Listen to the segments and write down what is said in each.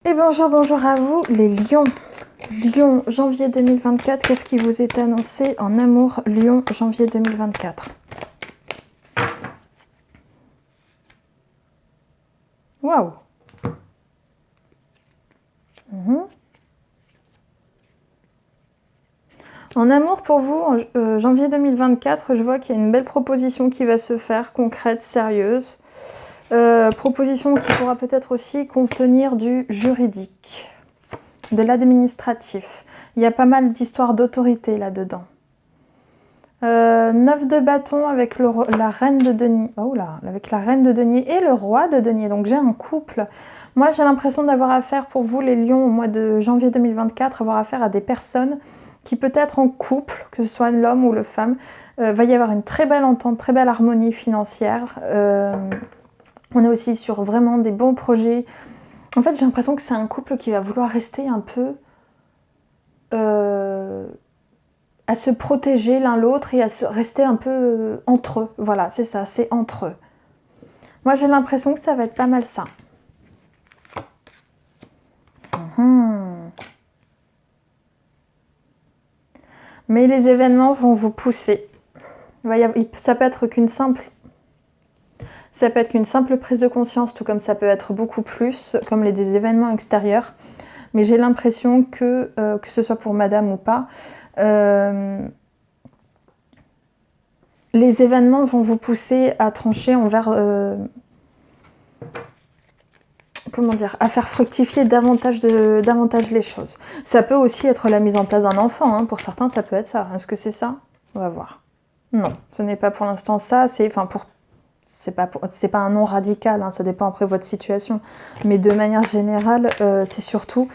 Et bonjour, bonjour à vous les lions. Lion, janvier 2024, qu'est-ce qui vous est annoncé en amour, Lion, janvier 2024? Waouh. En amour pour vous, en janvier 2024, je vois qu'il y a une belle proposition qui va se faire, concrète, sérieuse. Proposition qui pourra peut-être aussi contenir du juridique, de l'administratif. Il y a pas mal d'histoires d'autorité là-dedans. 9 de bâton avec la reine de denier. Oh là, avec la reine de denier et le roi de denier. Donc j'ai un couple. Moi j'ai l'impression d'avoir affaire pour vous les lions au mois de janvier 2024, avoir affaire à des personnes qui peut-être en couple, que ce soit l'homme ou le femme, va y avoir une très belle entente, très belle harmonie financière. On est aussi sur vraiment des bons projets. En fait j'ai l'impression que c'est un couple qui va vouloir rester un peu... à se protéger l'un l'autre et à se rester un peu entre eux. Voilà, c'est ça, c'est entre eux. Moi, j'ai l'impression que ça va être pas mal ça. Mais les événements vont vous pousser. Ça peut être qu'une simple... Ça peut être qu'une simple prise de conscience, tout comme ça peut être beaucoup plus, comme des événements extérieurs. Mais j'ai l'impression que ce soit pour madame ou pas, les événements vont vous pousser à trancher envers... comment dire, à faire fructifier davantage les choses. Ça peut aussi être la mise en place d'un enfant, hein. Pour certains ça peut être ça. Est-ce que c'est ça? On va voir. Non, ce n'est pas pour l'instant ça, c'est pas un non radical, hein. Ça dépend après de votre situation. Mais de manière générale, c'est surtout,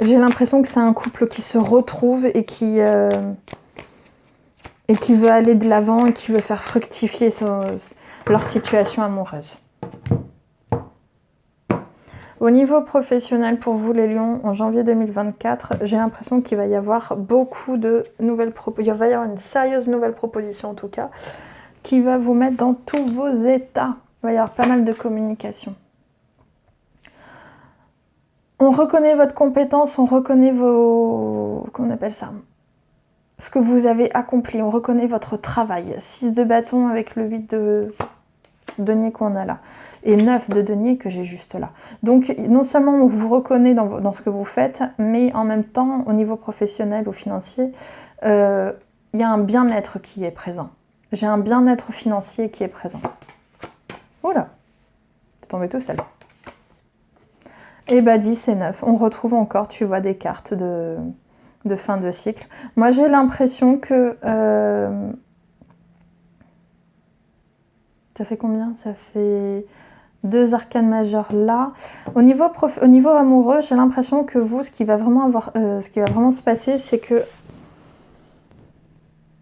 j'ai l'impression que c'est un couple qui se retrouve et qui veut aller de l'avant et qui veut faire fructifier leur situation amoureuse. Au niveau professionnel pour vous les lions, en janvier 2024, j'ai l'impression qu'il va y avoir beaucoup de nouvelles propositions. Il va y avoir une sérieuse nouvelle proposition en tout cas, qui va vous mettre dans tous vos états. Il va y avoir pas mal de communication. On reconnaît votre compétence, on reconnaît vos... Comment on appelle ça? Ce que vous avez accompli, on reconnaît votre travail. 6 de bâton avec le 8 de denier qu'on a là. Et 9 de denier que j'ai juste là. Donc non seulement on vous reconnaît dans ce que vous faites, mais en même temps, au niveau professionnel ou financier, il y a un bien-être qui est présent. J'ai un bien-être financier qui est présent. Oula, t'es tombé tout seul. Et bah 10 et 9, on retrouve encore, tu vois, des cartes de fin de cycle. Moi j'ai l'impression que... ça fait combien? Ça fait 2 arcanes majeures là. Au niveau amoureux, j'ai l'impression que vous, ce qui va vraiment se passer, c'est que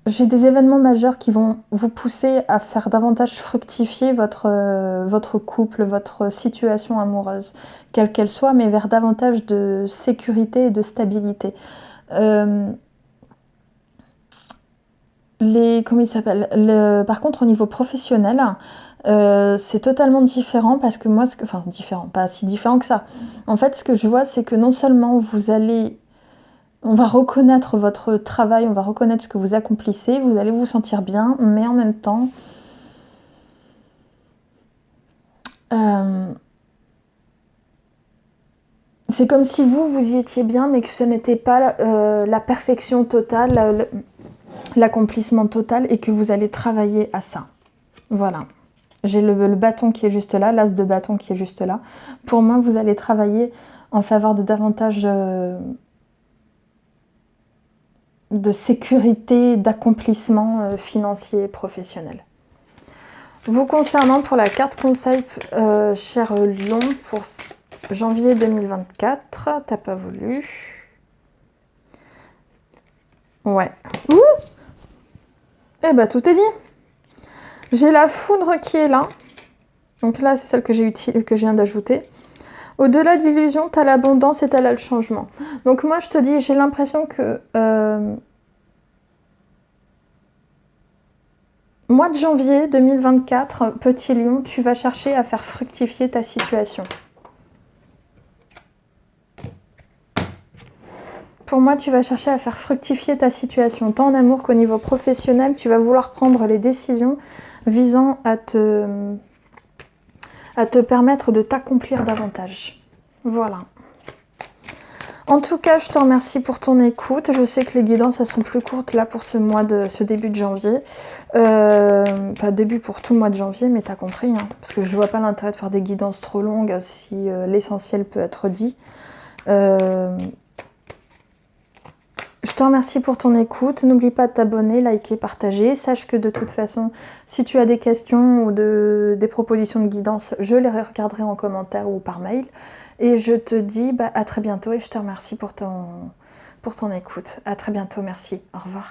j'ai des événements majeurs qui vont vous pousser à faire davantage fructifier votre couple, votre situation amoureuse, quelle qu'elle soit, mais vers davantage de sécurité et de stabilité. Comment il s'appelle? Par contre, au niveau professionnel, c'est totalement différent parce que moi, enfin différent, pas si différent que ça. En fait, ce que je vois, c'est que non seulement on va reconnaître votre travail, on va reconnaître ce que vous accomplissez, vous allez vous sentir bien, mais en même temps, c'est comme si vous y étiez bien, mais que ce n'était pas la perfection totale, l'accomplissement total, et que vous allez travailler à ça. Voilà. J'ai le bâton qui est juste là, l'as de bâton qui est juste là. Pour moi, vous allez travailler en faveur de davantage de sécurité, d'accomplissement financier et professionnel. Vous concernant pour la carte conseil, cher Lion, pour janvier 2024, t'as pas voulu. Ouais. Ouh! Eh ben, tout est dit. J'ai la foudre qui est là. Donc là, c'est celle que je viens d'ajouter. Au-delà d'illusion, tu as l'abondance et tu as le changement. Donc moi, je te dis, j'ai l'impression que... mois de janvier 2024, petit lion, tu vas chercher à faire fructifier ta situation. Pour moi, tu vas chercher à faire fructifier ta situation, tant en amour qu'au niveau professionnel. Tu vas vouloir prendre les décisions visant à te permettre de t'accomplir davantage. Voilà. En tout cas, je te remercie pour ton écoute. Je sais que les guidances, elles sont plus courtes là pour ce début de janvier. Pas début pour tout le mois de janvier, mais t'as compris. Hein, parce que je vois pas l'intérêt de faire des guidances trop longues si l'essentiel peut être dit. Je te remercie pour ton écoute. N'oublie pas de t'abonner, liker, partager. Sache que de toute façon, si tu as des questions ou des propositions de guidance, je les regarderai en commentaire ou par mail. Et je te dis à très bientôt et je te remercie pour ton écoute. À très bientôt, merci. Au revoir.